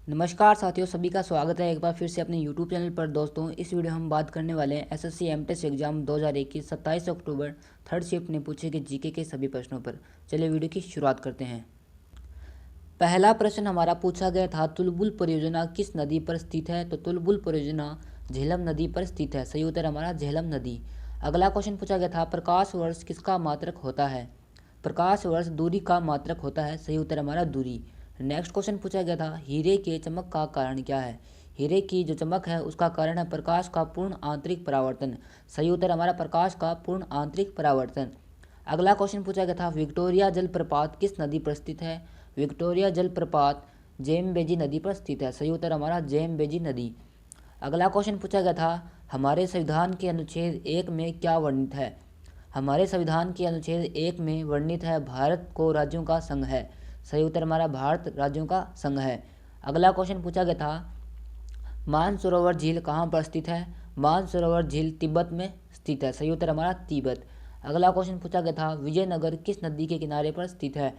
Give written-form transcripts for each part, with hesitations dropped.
नमस्कार साथियों, सभी का स्वागत है एक बार फिर से अपने YouTube चैनल पर। दोस्तों, इस वीडियो हम बात करने वाले हैं एसएससी एमटेस एग्जाम 2021 27 अक्टूबर थर्ड शिफ्ट ने पूछे गए जीके के सभी प्रश्नों पर। चलिए वीडियो की शुरुआत करते हैं। पहला प्रश्न हमारा पूछा गया था, तुलबुल परियोजना किस नदी पर स्थित है? तो तुलबुल परियोजना झेलम नदी पर स्थित है। सही उत्तर हमारा झेलम नदी। अगला क्वेश्चन पूछा गया था, प्रकाश वर्ष किसका मात्रक होता है? प्रकाश वर्ष दूरी का मात्रक होता है। सही उत्तर हमारा दूरी। नेक्स्ट क्वेश्चन पूछा गया था, हीरे के चमक का कारण क्या है? हीरे की जो चमक है उसका कारण है प्रकाश का पूर्ण आंतरिक परावर्तन। सही उत्तर हमारा प्रकाश का पूर्ण आंतरिक परावर्तन। अगला क्वेश्चन पूछा गया था, विक्टोरिया जलप्रपात किस नदी पर स्थित है? विक्टोरिया जलप्रपात जेमबेजी नदी पर स्थित है। सही उत्तर हमारा जेमबेजी नदी। अगला क्वेश्चन पूछा गया था, हमारे संविधान के अनुच्छेद 1 में क्या वर्णित है? हमारे संविधान के अनुच्छेद 1 में वर्णित है भारत को राज्यों का संघ है। सही उत्तर हमारा भारत राज्यों का संघ है। अगला क्वेश्चन पूछा गया था, मानसरोवर झील कहाँ पर स्थित है? मानसरोवर झील तिब्बत में स्थित है। सही उत्तर हमारा तिब्बत। अगला क्वेश्चन पूछा गया था, विजयनगर किस नदी के किनारे पर स्थित है?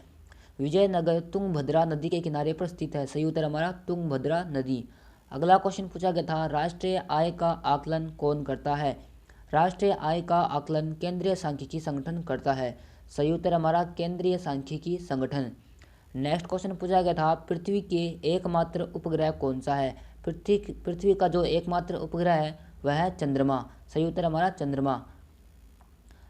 विजयनगर तुंगभद्रा नदी के किनारे पर स्थित है। सही उत्तर हमारा तुंगभद्रा नदी। अगला क्वेश्चन पूछा गया था, राष्ट्रीय आय का आकलन कौन करता है? राष्ट्रीय आय का आकलन केंद्रीय सांख्यिकी संगठन करता है। सही उत्तर हमारा केंद्रीय सांख्यिकी संगठन। नेक्स्ट क्वेश्चन पूछा गया था, पृथ्वी के एकमात्र उपग्रह कौन सा है? पृथ्वी का जो एकमात्र उपग्रह है वह है चंद्रमा। सही उत्तर हमारा चंद्रमा।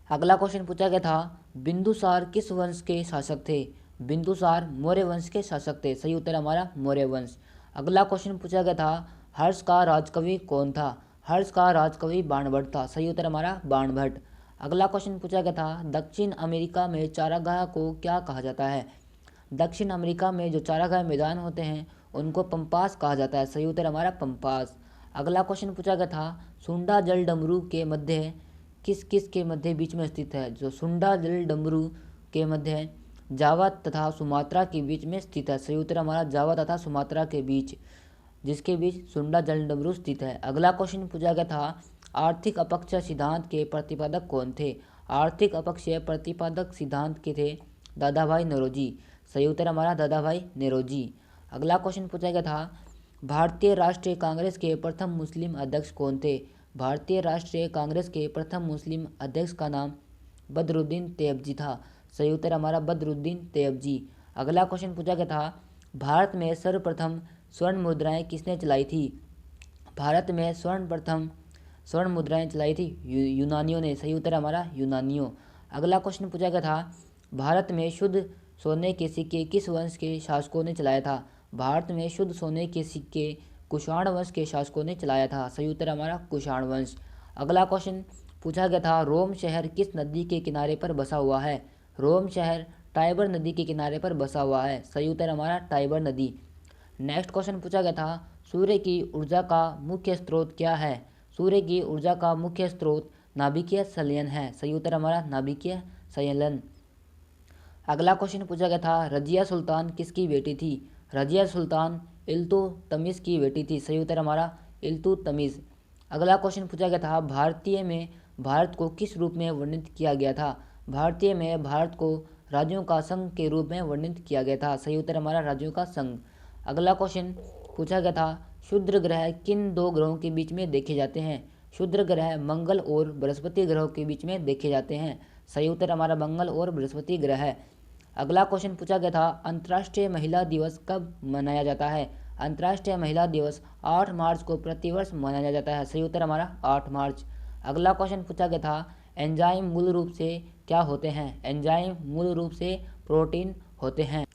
अगला क्वेश्चन पूछा गया था, बिंदुसार किस वंश के शासक थे? बिंदुसार मौर्य वंश के शासक थे। सही उत्तर हमारा मौर्य वंश। अगला क्वेश्चन पूछा गया था, हर्ष का राजकवि कौन था? हर्ष का राजकवि बाणभट्ट था। सही उत्तर हमारा बाणभट्ट। अगला क्वेश्चन पूछा गया था, दक्षिण अमेरिका में चारागाह को क्या कहा जाता है? दक्षिण अमेरिका में जो चारागाह मैदान होते हैं उनको पंपास कहा जाता है। सही उत्तर हमारा पंपास। अगला क्वेश्चन पूछा गया था, सुंडा जल डमरू के मध्य किस किस के मध्य बीच में स्थित है? जो सुंडा जल डमरू के मध्य जावा तथा सुमात्रा के बीच में स्थित है। सही उत्तर हमारा जावा तथा सुमात्रा के बीच, जिसके बीच सुंडा जल डमरू स्थित है। अगला क्वेश्चन पूछा गया था, आर्थिक अपक्षय सिद्धांत के प्रतिपादक कौन थे? आर्थिक अपक्षय प्रतिपादक सिद्धांत के थे दादाभाई नौरोजी। सही उत्तर हमारा दादाभाई नौरोजी। अगला क्वेश्चन पूछा गया था, भारतीय राष्ट्रीय कांग्रेस के प्रथम मुस्लिम अध्यक्ष कौन थे? भारतीय राष्ट्रीय कांग्रेस के प्रथम मुस्लिम अध्यक्ष का नाम बदरुद्दीन तैयबजी था। सही उत्तर हमारा बदरुद्दीन तैयबजी। अगला क्वेश्चन पूछा गया था, भारत में सर्वप्रथम स्वर्ण मुद्राएं किसने चलाई थी? भारत में सर्वप्रथम स्वर्ण मुद्राएं चलाई थी यूनानियों ने। सही उत्तर हमारा यूनानियों। अगला क्वेश्चन पूछा गया था, भारत में शुद्ध सोने के सिक्के किस वंश के शासकों ने चलाया था? भारत में शुद्ध सोने के सिक्के कुषाण वंश के शासकों ने चलाया था। सही उत्तर हमारा कुषाण वंश। अगला क्वेश्चन पूछा गया था, रोम शहर किस नदी के किनारे पर बसा हुआ है? रोम शहर टाइबर नदी के किनारे पर बसा हुआ है। सही उत्तर हमारा टाइबर नदी। नेक्स्ट क्वेश्चन पूछा गया था, सूर्य की ऊर्जा का मुख्य स्रोत क्या है? सूर्य की ऊर्जा का मुख्य स्रोत नाभिकीय संलयन है। सही उत्तर हमारा नाभिकीय संलयन। अगला क्वेश्चन पूछा गया था, रजिया सुल्तान किसकी बेटी थी? रजिया सुल्तान इल्तुतमिश की बेटी थी। सही उत्तर हमारा इल्तुतमिश। अगला क्वेश्चन पूछा गया था, भारतीय में भारत को किस रूप में वर्णित किया गया था? भारतीय में भारत को राज्यों का संघ के रूप में वर्णित किया गया था। सही उत्तर हमारा राज्यों का संघ। अगला क्वेश्चन पूछा गया था, क्षुद्र ग्रह किन दो ग्रहों के बीच में देखे जाते हैं? क्षुद्र ग्रह मंगल और बृहस्पति ग्रहों के बीच में देखे जाते हैं। सही उत्तर हमारा मंगल और बृहस्पति ग्रह है। अगला क्वेश्चन पूछा गया था, अंतर्राष्ट्रीय महिला दिवस कब मनाया जाता है? अंतर्राष्ट्रीय महिला दिवस 8 मार्च को प्रतिवर्ष मनाया जाता है। सही उत्तर हमारा 8 मार्च। अगला क्वेश्चन पूछा गया था, एंजाइम मूल रूप से क्या होते हैं? एंजाइम मूल रूप से प्रोटीन होते हैं।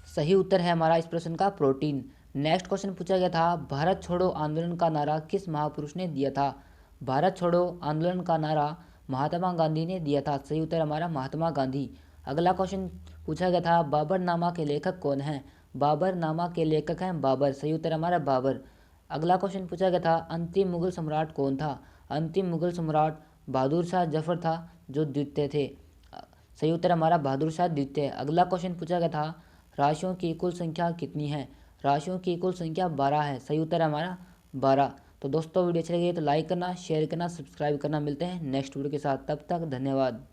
सही उत्तर है हमारा इस प्रश्न का प्रोटीन। नेक्स्ट क्वेश्चन पूछा गया था, भारत छोड़ो आंदोलन का नारा किस महापुरुष ने दिया था? भारत छोड़ो आंदोलन का नारा महात्मा गांधी ने दिया था। सही उत्तर हमारा महात्मा गांधी। अगला क्वेश्चन पूछा गया था, बाबरनामा के लेखक कौन हैं? बाबरनामा के लेखक हैं बाबर। सही उत्तर हमारा बाबर। अगला क्वेश्चन पूछा गया था, अंतिम मुगल सम्राट कौन था? अंतिम मुगल सम्राट बहादुर शाह जफर था, जो द्वितीय थे। सही उत्तर हमारा बहादुर शाह द्वितीय। अगला क्वेश्चन पूछा गया था, राशियों की कुल संख्या कितनी है? राशियों की कुल संख्या 12 है। सही उत्तर है हमारा 12। तो दोस्तों, वीडियो अच्छी लगी तो लाइक करना, शेयर करना, सब्सक्राइब करना। मिलते हैं नेक्स्ट वीडियो के साथ, तब तक धन्यवाद।